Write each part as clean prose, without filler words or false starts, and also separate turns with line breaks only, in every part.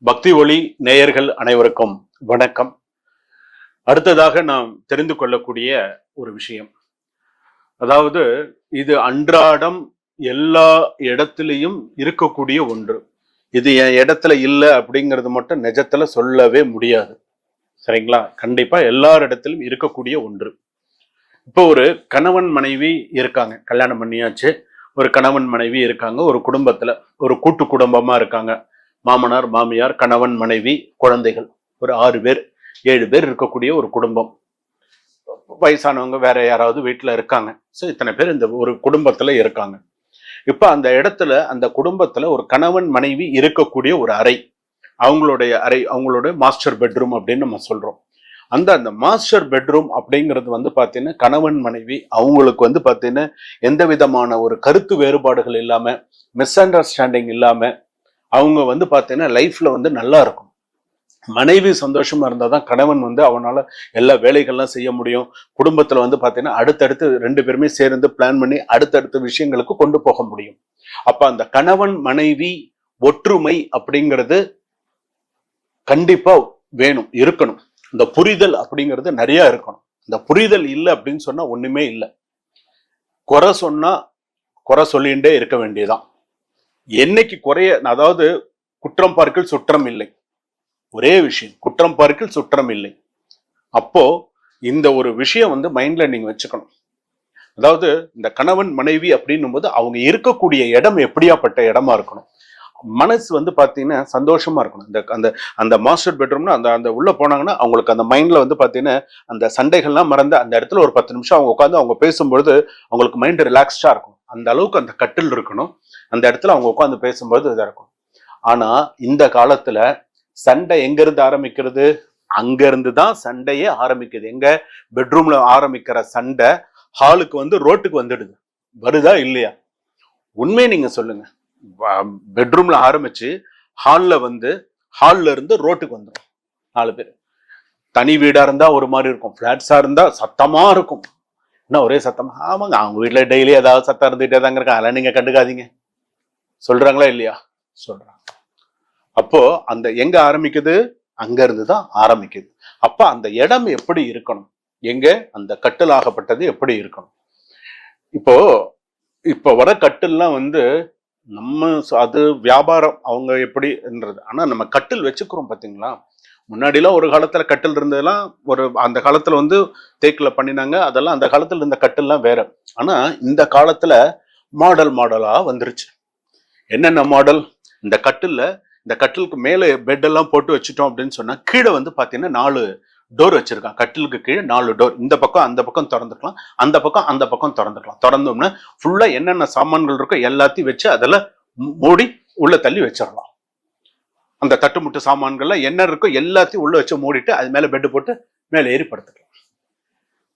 பக்தி ஒளி நேயர்கள் அனைவருக்கும் வணக்கம். அடுத்ததாக நாம் தெரிந்து கொள்ளக்கூடிய ஒரு விஷயம், அதாவது இது அன்றாடம் எல்லா இடத்திலையும் இருக்கக்கூடிய ஒன்று. இது என் இடத்துல இல்லை அப்படிங்கிறது மட்டும் நிஜத்துல சொல்லவே முடியாது. சரிங்களா? கண்டிப்பா எல்லார் இடத்திலும் இருக்கக்கூடிய ஒன்று. இப்போ ஒரு கணவன் மனைவி இருக்காங்க, கல்யாணம் பண்ணியாச்சு. ஒரு கணவன் மனைவி இருக்காங்க, ஒரு குடும்பத்துல ஒரு கூட்டு குடும்பமா இருக்காங்க. மாமனார் மாமியார் கணவன் மனைவி குழந்தைகள் ஒரு 6 பேர் 7 பேர் இருக்கக்கூடிய ஒரு குடும்பம். வயசானவங்க வேற யாராவது வீட்டுல இருக்காங்க. ஸோ இத்தனை பேர் இந்த ஒரு குடும்பத்துல இருக்காங்க. இப்ப அந்த இடத்துல அந்த குடும்பத்துல ஒரு கணவன் மனைவி இருக்கக்கூடிய ஒரு அறை, அவங்களுடைய அறை, அவங்களுடைய மாஸ்டர் பெட்ரூம் அப்படின்னு நம்ம சொல்றோம். அந்த மாஸ்டர் பெட்ரூம் அப்படிங்கிறது வந்து பாத்தீங்கன்னா கணவன் மனைவி அவங்களுக்கு வந்து பாத்தீங்கன்னா எந்த விதமான ஒரு கருத்து வேறுபாடுகள் இல்லாம, மிஸ் அண்டர்ஸ்டாண்டிங் இல்லாம அவங்க வந்து பாத்தீங்கன்னா லைஃப்ல வந்து நல்லா இருக்கும். மனைவி சந்தோஷமா இருந்தாதான் கணவன் வந்து அவனால எல்லா வேலைகள்லாம் செய்ய முடியும். குடும்பத்துல வந்து பாத்தீங்கன்னா அடுத்தடுத்து 2 பேருமே சேர்ந்து பிளான் பண்ணி அடுத்தடுத்த விஷயங்களுக்கு கொண்டு போக முடியும். அப்ப அந்த கணவன் மனைவி ஒற்றுமை அப்படிங்கிறது கண்டிப்பா வேணும், இருக்கணும். இந்த புரிதல் அப்படிங்கிறது நிறைய இருக்கணும். இந்த புரிதல் இல்லை அப்படின்னு சொன்னா ஒண்ணுமே இல்லை. குறை சொன்னா குறை சொல்லிகிட்டே இருக்க வேண்டியதான். என்னைக்கு குறைய, அதாவது குற்றம் பார்க்கில் சுற்றம் இல்லை, ஒரே விஷயம், குற்றம் பார்க்கில் சுற்றம் இல்லை. அப்போ இந்த ஒரு விஷயம் வந்து மைண்ட்ல நீங்க வச்சுக்கணும். அதாவது இந்த கணவன் மனைவி அப்படின்னும் போது அவங்க இருக்கக்கூடிய இடம் எப்படியாப்பட்ட இடமா இருக்கணும். மனசு வந்து பாத்தீங்கன்னா சந்தோஷமா இருக்கணும். இந்த அந்த அந்த மாஸ்டர் பெட்ரூம்னா அந்த அந்த உள்ள போனாங்கன்னா அவங்களுக்கு அந்த மைண்ட்ல வந்து பாத்தீங்கன்னா அந்த சண்டைகள்லாம் மறந்து அந்த இடத்துல ஒரு 10 நிமிஷம் அவங்க உட்காந்து அவங்க பேசும்பொழுது அவங்களுக்கு மைண்ட் ரிலாக்ஸ்டா இருக்கும். அந்த அளவுக்கு அந்த கட்டில் இருக்கணும். அந்த இடத்துல அவங்க உட்காந்து பேசும்போது இதா இருக்கும். ஆனா இந்த காலத்துல சண்டை எங்க இருந்து ஆரம்பிக்கிறது? அங்க இருந்து தான் சண்டையே ஆரம்பிக்குது. எங்க? பெட்ரூம்ல ஆரம்பிக்கிற சண்டை ஹாலுக்கு வந்து ரோட்டுக்கு வந்துடுது. வருதா இல்லையா? உண்மையை நீங்க சொல்லுங்க. பெட்ரூம்ல ஆரம்பிச்சு ஹால்ல வந்து ஹால்ல இருந்து ரோட்டுக்கு வந்துடும் 4 பேர். தனி வீடா இருந்தா ஒரு மாதிரி இருக்கும், பிளாட்ஸா இருந்தா சத்தமா இருக்கும். என்ன ஒரே சத்தமா? ஆமாங்க, அவங்க வீட்டுல டெய்லி ஏதாவது சத்தம் இருந்துகிட்டே தாங்க இருக்காங்க, அதெல்லாம் நீங்க கண்டுக்காதீங்க. சொல்றாங்களா இல்லையா? சொல்றாங்க. அப்போ அந்த எங்க ஆரம்பிக்குது? அங்க இருந்துதான் ஆரம்பிக்குது. அப்ப அந்த இடம் எப்படி இருக்கணும்? எங்க? அந்த கட்டில் ஆகப்பட்டது எப்படி இருக்கணும்? இப்போ இப்ப வர கட்டில்லாம் வந்து நம்ம அது வியாபாரம் அவங்க எப்படின்றது. ஆனா நம்ம கட்டில் வச்சுக்கிறோம் பாத்தீங்களா? முன்னாடிலாம் ஒரு காலத்துல கட்டில் இருந்ததெல்லாம் ஒரு அந்த காலத்துல வந்து தேக்குல பண்ணினாங்க. அதெல்லாம் அந்த காலத்துல இருந்த கட்டில்லாம் வேற. ஆனா இந்த காலத்துல மாடல் மாடலா வந்துருச்சு. என்னென்ன மாடல்? இந்த கட்டிலுக்கு மேல பெட் எல்லாம் போட்டு வச்சுட்டோம் அப்படின்னு சொன்னா கீழே வந்து பாத்தீங்கன்னா 4 டோர் வச்சிருக்கான். கட்டிலுக்கு கீழே 4 டோர். இந்த பக்கம் அந்த பக்கம் திறந்துக்கலாம், அந்த பக்கம் திறந்துக்கலாம். திறந்தோம்னா ஃபுல்லா என்னென்ன சாமான்கள் இருக்கோ எல்லாத்தையும் வச்சு அதில் மூடி உள்ள தள்ளி வச்சிடலாம். அந்த தட்டுமுட்டு சாமான்கள்லாம் என்ன இருக்கோ எல்லாத்தையும் உள்ள வச்சு மூடிட்டு அது மேல பெட்டு போட்டு மேல ஏறி படுத்துக்கலாம்.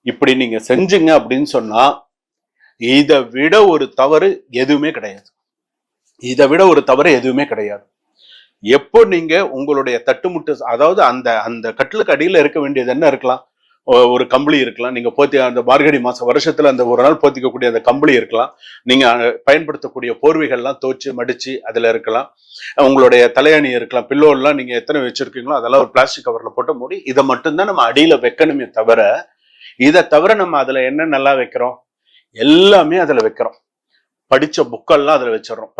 இப்படி நீங்க செஞ்சுங்க அப்படின்னு சொன்னா இதை விட ஒரு தவறு எதுவுமே கிடையாது. இதை விட ஒரு தவறு எதுவுமே கிடையாது. எப்போ நீங்க உங்களுடைய தட்டுமுட்டு, அதாவது அந்த அந்த கட்டிலுக்கு அடியில இருக்க வேண்டியது என்ன இருக்கலாம்? ஒரு கம்பளி இருக்கலாம். நீங்க போத்தி அந்த மார்கழி மாசம் வருஷத்துல அந்த ஒரு நாள் போத்திக்கக்கூடிய அந்த கம்பளி இருக்கலாம். நீங்க பயன்படுத்தக்கூடிய போர்வைகள்லாம் தோச்சு மடிச்சு அதுல இருக்கலாம். உங்களுடைய தலையணி இருக்கலாம். பில்லோலாம் நீங்க எத்தனை வச்சிருக்கீங்களோ அதெல்லாம் ஒரு பிளாஸ்டிக் கவர்ல போட்டு மூடி இதை மட்டும்தான் நம்ம அடியில வைக்கணுமே தவிர, இதை தவிர நம்ம அதுல என்ன நல்லா வைக்கிறோம்? எல்லாமே அதுல வைக்கிறோம். படிச்ச புக்கெல்லாம் அதுல வச்சிடறோம்.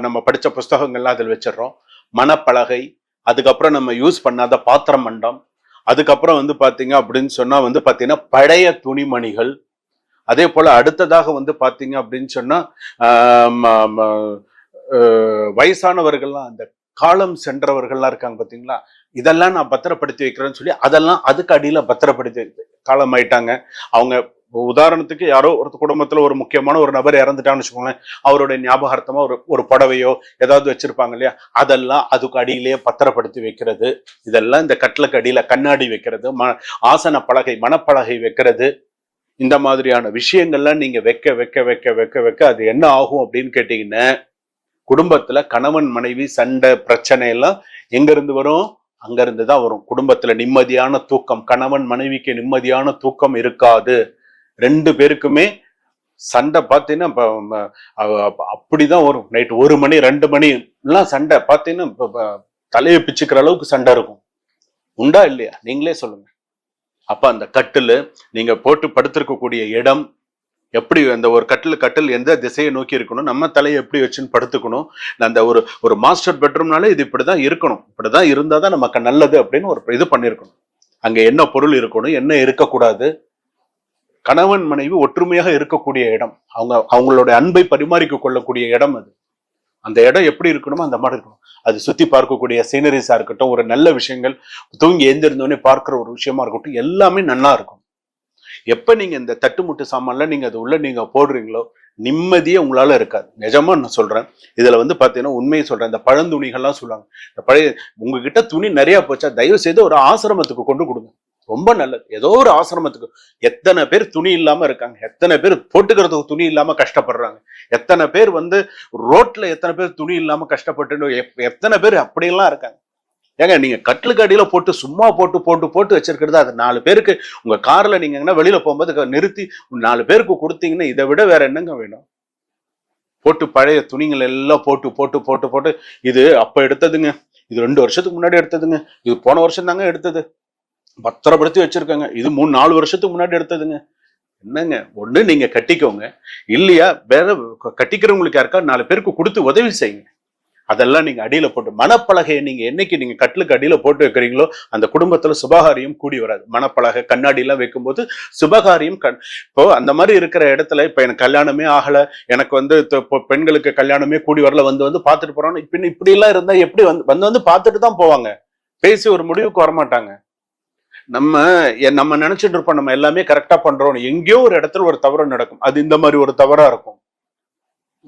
நம்ம படிச்ச புஸ்தகங்கள்லாம் அதுல வச்சிடறோம். மணப்பலகை, அதுக்கப்புறம் நம்ம யூஸ் பண்ணாத பாத்திர மண்டம், அதுக்கப்புறம் வந்து பாத்தீங்க அப்படின்னு சொன்னா வந்து பாத்தீங்கன்னா பழைய துணிமணிகள். அதே போல அடுத்ததாக வந்து பாத்தீங்க அப்படின்னு சொன்னா வயசானவர்கள்லாம், அந்த காலம் சென்றவர்கள்லாம் இருக்காங்க பாத்தீங்களா, இதெல்லாம் நான் பத்திரப்படுத்தி வைக்கிறேன்னு சொல்லி அதெல்லாம் அதுக்கு அடியில பத்திரப்படுத்தி காலம் ஆயிட்டாங்க. அவங்க உதாரணத்துக்கு யாரோ ஒரு குடும்பத்துல ஒரு முக்கியமான ஒரு நபர் இறந்துட்டான்னு வச்சுக்கோங்களேன், அவருடைய ஞாபகார்த்தமா ஒரு புடவையோ ஏதாவது வச்சிருப்பாங்க இல்லையா, அதெல்லாம் அதுக்கு அடியிலேயே பத்திரப்படுத்தி வைக்கிறது. இதெல்லாம் இந்த கட்டிலுக்கு அடியில கண்ணாடி வைக்கிறது, ஆசன பலகை, மணப்பலகை வைக்கிறது, இந்த மாதிரியான விஷயங்கள்லாம் நீங்க வைக்க வைக்க வைக்க வைக்க வைக்க அது என்ன ஆகும் அப்படின்னு கேட்டீங்கன்னா, குடும்பத்துல கணவன் மனைவி சண்டை பிரச்சனை எல்லாம் எங்க இருந்து வரும்? அங்க இருந்துதான் வரும். குடும்பத்துல நிம்மதியான தூக்கம், கணவன் மனைவிக்கு நிம்மதியான தூக்கம் இருக்காது. 2 பேருக்குமே சண்டை பார்த்தீங்கன்னா அப்படிதான் வரும். நைட் 1 மணி 2 மணி எல்லாம் சண்டை பார்த்தீங்கன்னா தலையை பிச்சுக்கிற அளவுக்கு சண்டை இருக்கும். உண்டா இல்லையா? நீங்களே சொல்லுங்க. அப்ப அந்த கட்டில் நீங்க போட்டு படுத்திருக்கக்கூடிய இடம் எப்படி, அந்த ஒரு கட்டில் எந்த திசையை நோக்கி இருக்கணும், நம்ம தலையை எப்படி வச்சுன்னு படுத்துக்கணும், அந்த ஒரு மாஸ்டர் பெட்ரூம்னாலே இது இப்படிதான் இருக்கணும், இப்படிதான் இருந்தாதான் நமக்கு நல்லது அப்படின்னு ஒரு இது பண்ணிருக்கணும். அங்க என்ன பொருள் இருக்கணும், என்ன இருக்கக்கூடாது, கணவன் மனைவி ஒற்றுமையாக இருக்கக்கூடிய இடம், அவங்களுடைய அன்பை பரிமாறிக்க கொள்ளக்கூடிய இடம் அது. அந்த இடம் எப்படி இருக்கணுமோ அந்த மாதிரி இருக்கணும். அது சுத்தி பார்க்கக்கூடிய சீனரிஸா இருக்கட்டும், ஒரு நல்ல விஷயங்கள், தூங்கி எழுந்திருந்தோடனே பார்க்கிற ஒரு விஷயமா இருக்கட்டும், எல்லாமே நல்லா இருக்கும். எப்ப நீங்க இந்த தட்டுமுட்டு சாமான்ல நீங்க அது உள்ள நீங்க போடுறீங்களோ நிம்மதியே உங்களால இருக்காது. நிஜமா நான் சொல்றேன். இதுல பாத்தீங்கன்னா உண்மையை சொல்றேன். இந்த பழந்துணிகள்லாம் சொல்லுவாங்க, இந்த பழைய உங்ககிட்ட துணி நிறைய போச்சா தயவு செய்து ஒரு ஆசிரமத்துக்கு கொண்டு கொடுங்க, ரொம்ப நல்லது. ஏதோ ஒரு ஆசிரமத்துக்கு. எத்தனை பேர் துணி இல்லாம இருக்காங்க, எத்தனை பேர் போட்டுக்கிறதுக்கு துணி இல்லாம கஷ்டப்படுறாங்க, எத்தனை பேர் ரோட்ல எத்தனை பேர் துணி இல்லாம கஷ்டப்பட்டு, எத்தனை பேர் அப்படியெல்லாம் இருக்காங்க. ஏங்க நீங்க கட்டிலுக்கு அடியில போட்டு சும்மா போட்டு போட்டு போட்டு வச்சிருக்கிறது, அது 4 பேருக்கு உங்க கார்ல நீங்க வெளியில போகும்போது நிறுத்தி 4 பேருக்கு கொடுத்தீங்கன்னா இதை விட வேற என்னங்க வேணும்? போட்டு பழைய துணிகள் எல்லாம் போட்டு போட்டு போட்டு போட்டு, இது அப்ப எடுத்ததுங்க, இது 2 வருஷத்துக்கு முன்னாடி எடுத்ததுங்க, இது போன வருஷம் தாங்க எடுத்தது, பத்திரப்படுத்தி வச்சிருக்கங்க, இது 3-4 வருஷத்துக்கு முன்னாடி எடுத்ததுங்க. என்னங்க, ஒண்ணு நீங்க கட்டிக்கோங்க, இல்லையா வேற கட்டிக்கிறவங்களுக்கு யாருக்கா 4 பேருக்கு கொடுத்து உதவி செய்யுங்க. அதெல்லாம் நீங்க அடியில போட்டு, மணப்பலகையை நீங்க என்னைக்கு நீங்க கட்டிலுக்கு அடியில போட்டு வைக்கிறீங்களோ அந்த குடும்பத்துல சுபகாரியம் கூடி வராது. மணப்பலகை கண்ணாடி எல்லாம் வைக்கும்போது சுபகாரியம் இப்போ அந்த மாதிரி இருக்கிற இடத்துல, இப்ப எனக்கு கல்யாணமே ஆகல, எனக்கு பெண்களுக்கு கல்யாணமே கூடி வரல, வந்து பாத்துட்டு போறோம், இப்படி எல்லாம் இருந்தா எப்படி வந்து பாத்துட்டு தான் போவாங்க, பேசி ஒரு முடிவுக்கு வரமாட்டாங்க. நம்ம நினைச்சிட்டு இருப்போம் நம்ம எல்லாமே கரெக்டா பண்றோம், எங்கேயோ ஒரு இடத்துல ஒரு தவறு நடக்கும், அது இந்த மாதிரி ஒரு தவறா இருக்கும்.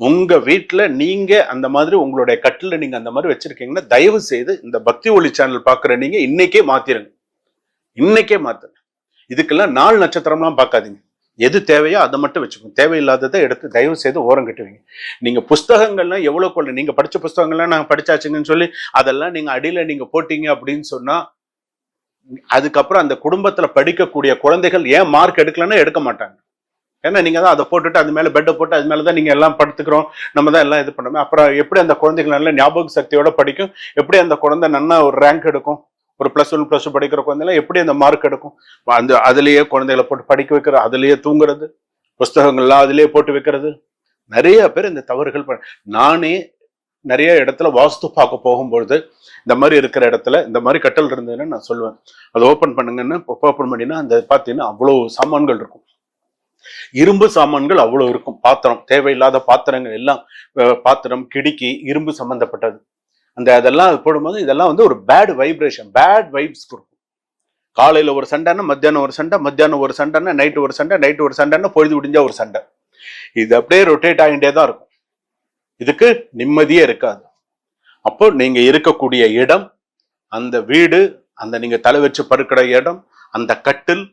உங்க வீட்டுல நீங்க அந்த மாதிரி உங்களுடைய கட்டில நீங்க அந்த மாதிரி வச்சிருக்கீங்கன்னா தயவு செய்து இந்த பக்தி ஒளி சேனல் பாக்குற நீங்க இன்னைக்கே மாத்திருங்க, இன்னைக்கே மாத்துங்க. இதுக்கெல்லாம் நாள் நட்சத்திரம்லாம் பார்க்காதீங்க, எது தேவையோ அதை மட்டும் வச்சுக்கோங்க, தேவையில்லாததை எடுத்து தயவு செய்து ஓரம் கட்டுவீங்க. நீங்க புஸ்தகங்கள்லாம் எவ்வளவு கொள்ள, நீங்க படிச்ச புஸ்தகங்கள்லாம் நாங்க படிச்சாச்சுங்கன்னு சொல்லி அதெல்லாம் நீங்க அடியில நீங்க போட்டீங்க அப்படின்னு சொன்னா, அதுக்கப்புறம் அந்த குடும்பத்துல படிக்கக்கூடிய குழந்தைகள் ஏன் மார்க் எடுக்கலன்னா எடுக்க மாட்டாங்க. ஏன்னா நீங்க தான் அதை போட்டுட்டு அது மேல பெட்டை போட்டு அது மேலதான் நீங்க எல்லாம் படுத்துக்கிறோம், நம்ம தான் எல்லாம் இது பண்ணோம். அப்புறம் எப்படி அந்த குழந்தைகள் நல்ல ஞாபக சக்தியோட படிக்கும், எப்படி அந்த குழந்தை நல்லா ஒரு ரேங்க் எடுக்கும், ஒரு +1 +2 படிக்கிற குழந்தைலாம் எப்படி அந்த மார்க் எடுக்கும்? அதுலயே குழந்தைகளை போட்டு படிக்க வைக்கிறது, அதுலயே தூங்குறது, புஸ்தகங்கள்லாம் அதுலயே போட்டு வைக்கிறது, நிறைய பேர் இந்த தவறுகள் நானே நிறைய இடத்துல வாஸ்து பார்க்க போகும்பொழுது இந்த மாதிரி இருக்கிற இடத்துல இந்த மாதிரி கட்டல் இருந்ததுன்னு நான் சொல்லுவேன், அதை ஓப்பன் பண்ணுங்கன்னு. ஓப்பன் பண்ணினா அந்த பார்த்தீங்கன்னா அவ்வளவு சாமான்கள் இருக்கும், இரும்பு சாமான்கள் அவ்வளவு இருக்கும், பாத்திரம், தேவையில்லாத பாத்திரங்கள் எல்லாம், பாத்திரம், கிடுக்கி, இரும்பு சம்பந்தப்பட்டது. அதெல்லாம் போடும்போது இதெல்லாம் ஒரு பேட் வைப்ரேஷன், பேட் வைப்ஸ் கொடுக்கும். காலையில ஒரு சண்டைன்னா மத்தியானம் ஒரு சண்டை, மத்தியானம் ஒரு சண்டைன்னா நைட்டு ஒரு சண்டை, நைட்டு ஒரு சண்டைன்னா பொழுது விடிஞ்சா ஒரு சண்டை. இது அப்படியே ரொட்டேட் ஆகிட்டே தான் இருக்கும், இதுக்கு நிம்மதியே இருக்காது. அப்போ நீங்க இருக்கக்கூடிய இடம், அந்த வீடு, அந்த நீங்க தலை வச்சு படுக்கிற இடம், அந்த கட்டில்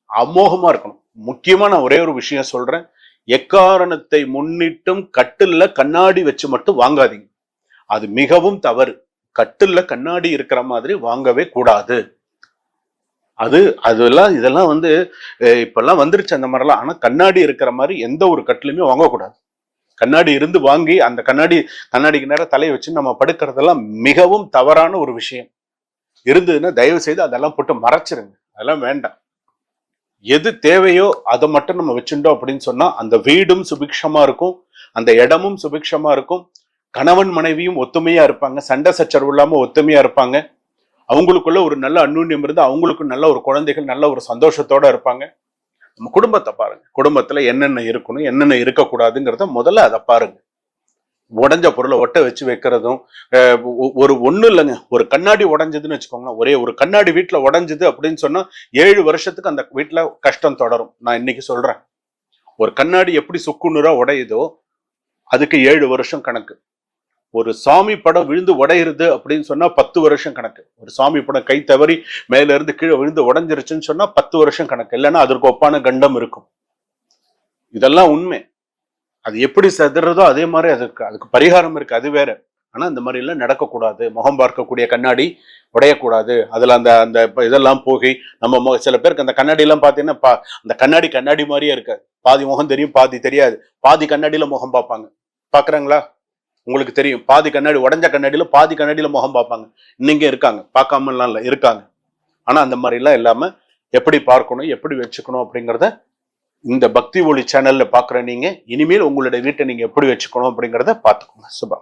அமோகமா இருக்கணும். முக்கியமா நான் ஒரே ஒரு விஷயம் சொல்றேன், எக்காரணத்தை முன்னிட்டும் கட்டில்ல கண்ணாடி வச்சு மட்டும் வாங்காதீங்க, அது மிகவும் தவறு. கட்டில்ல கண்ணாடி இருக்கிற மாதிரி வாங்கவே கூடாது. இதெல்லாம் இப்பெல்லாம் வந்துருச்சு அந்த மாதிரிலாம். ஆனா கண்ணாடி இருக்கிற மாதிரி எந்த ஒரு கட்டிலுமே வாங்கக்கூடாது. கண்ணாடி இருந்து வாங்கி அந்த கண்ணாடிக்கு நேரம் தலையை வச்சு நம்ம படுக்கிறதெல்லாம் மிகவும் தவறான ஒரு விஷயம். இருந்ததுன்னா தயவு செய்து அதெல்லாம் போட்டு மறைச்சிருங்க, அதெல்லாம் வேண்டாம். எது தேவையோ அதை மட்டும் நம்ம வச்சுட்டோம் அப்படின்னு சொன்னா அந்த வீடும் சுபிக்ஷமா இருக்கும், அந்த இடமும் சுபிக்ஷமா இருக்கும், கணவன் மனைவியும் ஒத்துமையா இருப்பாங்க, சண்டை சச்சரவு இல்லாம ஒத்துமையா இருப்பாங்க, அவங்களுக்குள்ள ஒரு நல்ல அந்யோன்யம் இருந்து அவங்களுக்கு நல்ல ஒரு குழந்தைகள் நல்ல ஒரு சந்தோஷத்தோட இருப்பாங்க. நம்ம குடும்பத்தை பாருங்க, குடும்பத்துல என்னென்ன இருக்கணும் என்னென்ன இருக்கக்கூடாதுங்கிறத முதல்ல அதை பாருங்க. உடஞ்ச பொருளை ஒட்ட வச்சு வைக்கிறதும் ஒண்ணு இல்லைங்க, ஒரு கண்ணாடி உடஞ்சதுன்னு வச்சுக்கோங்களேன், ஒரே ஒரு கண்ணாடி வீட்டுல உடஞ்சது அப்படின்னு சொன்னா 7 வருஷத்துக்கு அந்த வீட்டுல கஷ்டம் தொடரும். நான் இன்னைக்கு சொல்றேன், ஒரு கண்ணாடி எப்படி சுக்குநூறா உடையுதோ அதுக்கு 7 வருஷம் கணக்கு. ஒரு சாமி படம் விழுந்து உடையிறது அப்படின்னு சொன்னா 10 வருஷம் கணக்கு. ஒரு சாமி படம் கை தவறி மேல இருந்து கீழே விழுந்து உடஞ்சிருச்சுன்னு சொன்னா 10 வருஷம் கணக்கு, இல்லைன்னா அதற்கு ஒப்பான கண்டம் இருக்கும். இதெல்லாம் உண்மை. அது எப்படி செதுறதோ அதே மாதிரி அதுக்கு பரிகாரம் இருக்கு, அது வேற. ஆனா இந்த மாதிரி எல்லாம் நடக்கக்கூடாது. முகம் பார்க்கக்கூடிய கண்ணாடி உடையக்கூடாது. அதுல அந்த இதெல்லாம் போகி நம்ம சில பேருக்கு அந்த கண்ணாடி எல்லாம் பாத்தீங்கன்னா அந்த கண்ணாடி மாதிரியே இருக்காது. பாதி முகம் தெரியும், பாதி தெரியாது. பாதி கண்ணாடியில முகம் பார்ப்பாங்க, பாக்குறாங்களா? உங்களுக்கு தெரியும், பாதி கண்ணாடி, உடஞ்ச கண்ணாடியில பாதி கண்ணாடியில முகம் பார்ப்பாங்க. இன்னைக்கு இருக்காங்க, பார்க்காமலாம் இல்லை, இருக்காங்க. ஆனா அந்த மாதிரி எல்லாம் இல்லாம எப்படி பார்க்கணும், எப்படி வச்சுக்கணும் அப்படிங்கிறத இந்த பக்தி ஒளி சேனல்ல பாக்குற நீங்க இனிமேல் உங்களுடைய வீட்டை நீங்க எப்படி வச்சுக்கணும் அப்படிங்கிறத பார்த்துக்கோங்க. சுபா.